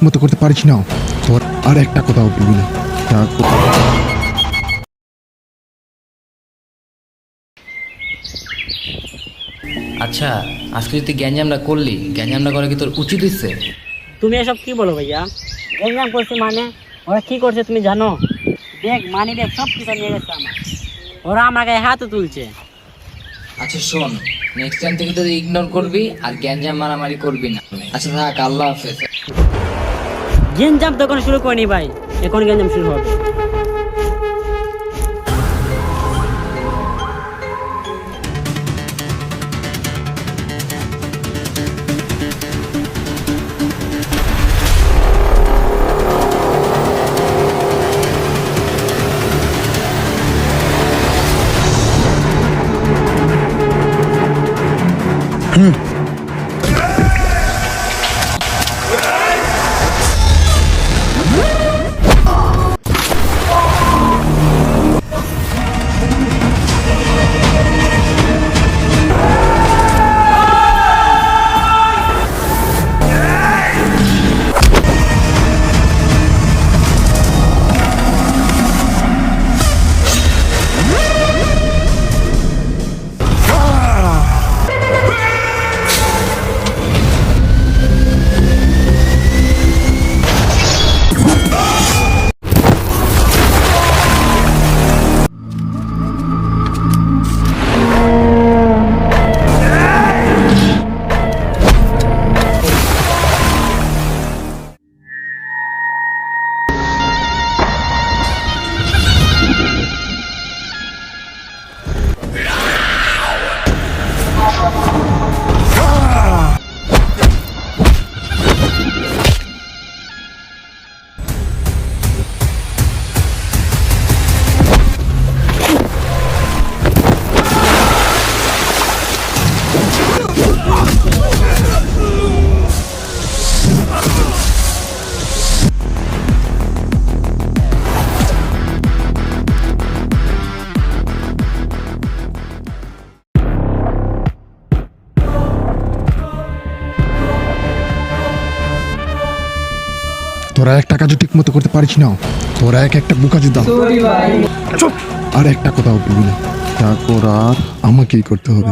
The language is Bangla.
মতো করতে পারিস না, তোর আর একটা কথাও বলবি না। আচ্ছা, আজকে যদি গ্যাঞ্জামটা করলি, গ্যাঞ্জামটা করা কি তোর উচিত হচ্ছে? তুমি এসব কি বলো ভাইয়া? গ্যাঞ্জাম করছি মানে? ওরা কি করছে তুমি জানো? ব্যাগ, মানি ব্যাগ সব কিছু নিয়ে গেছে আমার। ওরা আমার গায়ে হাতও তুলছে। আচ্ছা শোন, নেক্সট টাইম থেকে তুই ইগনোর করবি আর গ্যাঞ্জাম মারামারি করবি না। আচ্ছা থাক, আল্লাহ হাফেজ। গ্যাঞ্জাম তো এখন শুরু করিনি ভাই, এখন গ্যাঞ্জাম শুরু হবে। তোরা একটা কাজও ঠিক মতো করতে পারিস না, তোরা একটা বোকা যোদ্ধা। চুপ! আর একটা কথাও বলবি না, যা করার আমাকেই করতে হবে।